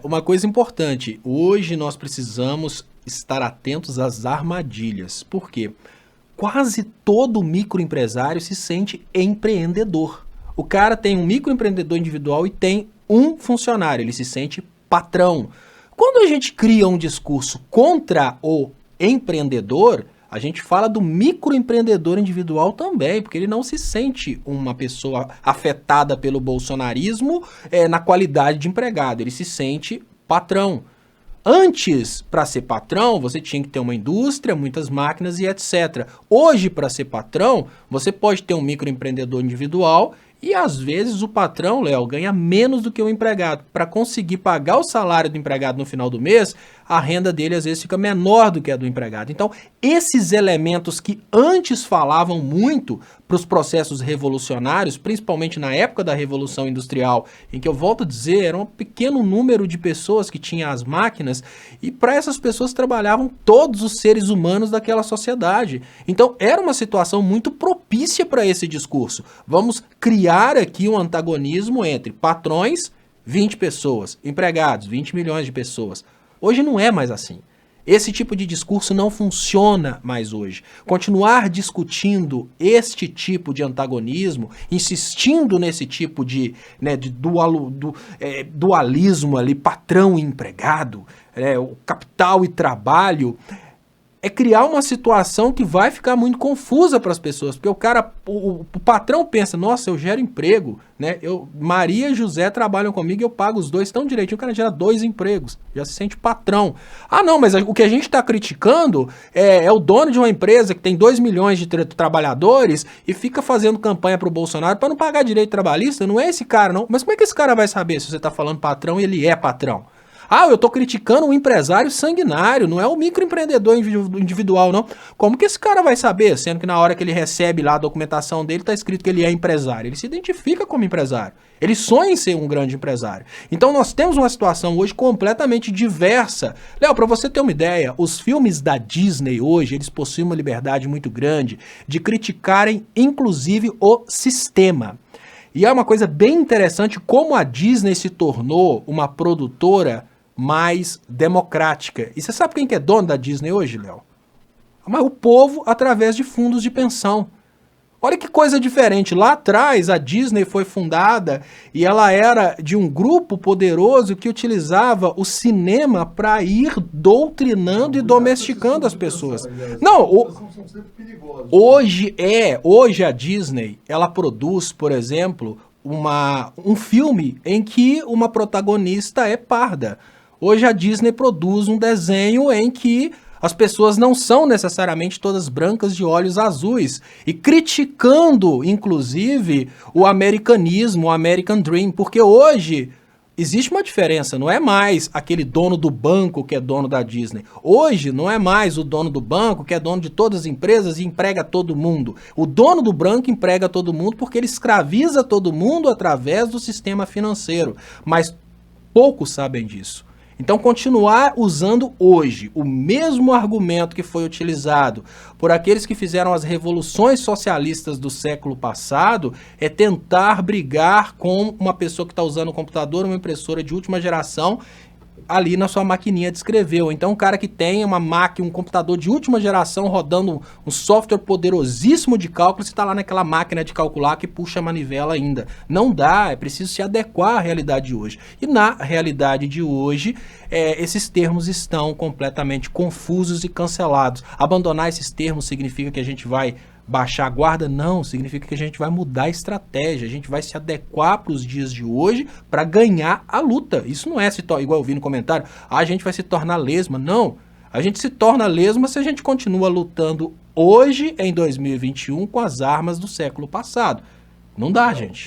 Uma coisa importante, hoje nós precisamos estar atentos às armadilhas. Por quê? Quase todo microempresário se sente empreendedor. O cara tem um microempreendedor individual e tem um funcionário, ele se sente patrão. Quando a gente cria um discurso contra o empreendedor, a gente fala do microempreendedor individual também, porque ele não se sente uma pessoa afetada pelo bolsonarismo na qualidade de empregado, ele se sente patrão. Antes, para ser patrão, você tinha que ter uma indústria, muitas máquinas e etc. Hoje, para ser patrão, você pode ter um microempreendedor individual e às vezes o patrão, Léo, ganha menos do que o empregado. Para conseguir pagar o salário do empregado no final do mês, a renda dele às vezes fica menor do que a do empregado. Então, esses elementos que antes falavam muito para os processos revolucionários, principalmente na época da Revolução Industrial, em que eu volto a dizer, era um pequeno número de pessoas que tinham as máquinas, e para essas pessoas trabalhavam todos os seres humanos daquela sociedade. Então, era uma situação muito propícia para esse discurso. Vamos criar aqui um antagonismo entre patrões, 20 pessoas, empregados, 20 milhões de pessoas. Hoje não é mais assim. Esse tipo de discurso não funciona mais hoje. Continuar discutindo este tipo de antagonismo, insistindo nesse tipo de dualismo ali, patrão e empregado, o capital e trabalho, é criar uma situação que vai ficar muito confusa para as pessoas, porque o patrão pensa, nossa, eu gero emprego, né? Maria e José trabalham comigo e eu pago os dois tão direitinho, o cara gera 2 empregos, já se sente patrão. Ah não, mas o que a gente está criticando é o dono de uma empresa que tem 2 milhões de trabalhadores e fica fazendo campanha para o Bolsonaro para não pagar direito trabalhista, não é esse cara não. Mas como é que esse cara vai saber se você está falando patrão e ele é patrão? Ah, eu estou criticando um empresário sanguinário, não é o microempreendedor individual, não. Como que esse cara vai saber? Sendo que na hora que ele recebe lá a documentação dele, está escrito que ele é empresário. Ele se identifica como empresário. Ele sonha em ser um grande empresário. Então nós temos uma situação hoje completamente diversa. Léo, para você ter uma ideia, os filmes da Disney hoje, eles possuem uma liberdade muito grande de criticarem, inclusive, o sistema. E é uma coisa bem interessante como a Disney se tornou uma produtora mais democrática. E você sabe quem que é dono da Disney hoje, Léo? Mas o povo através de fundos de pensão. Olha que coisa diferente. Lá atrás a Disney foi fundada e ela era de um grupo poderoso que utilizava o cinema para ir doutrinando e domesticando as pessoas. Não, hoje a Disney, ela produz, por exemplo, um filme em que uma protagonista é parda. Hoje a Disney produz um desenho em que as pessoas não são necessariamente todas brancas de olhos azuis. E criticando, inclusive, o americanismo, o American Dream. Porque hoje existe uma diferença. Não é mais aquele dono do banco que é dono da Disney. Hoje não é mais o dono do banco que é dono de todas as empresas e emprega todo mundo. O dono do banco emprega todo mundo porque ele escraviza todo mundo através do sistema financeiro. Mas poucos sabem disso. Então, continuar usando hoje o mesmo argumento que foi utilizado por aqueles que fizeram as revoluções socialistas do século passado é tentar brigar com uma pessoa que está usando um computador, uma impressora de última geração, ali na sua maquininha de escrever. Ou então um cara que tem uma máquina, um computador de última geração rodando um software poderosíssimo de cálculo, você está lá naquela máquina de calcular que puxa a manivela ainda. Não dá, é preciso se adequar à realidade de hoje. E na realidade de hoje, esses termos estão completamente confusos e cancelados. Abandonar esses termos significa que a gente vai baixar a guarda? Não, significa que a gente vai mudar a estratégia, a gente vai se adequar para os dias de hoje para ganhar a luta. Isso não é igual eu vi no comentário, a gente vai se tornar lesma. Não, a gente se torna lesma se a gente continua lutando hoje, em 2021, com as armas do século passado. Não dá, gente.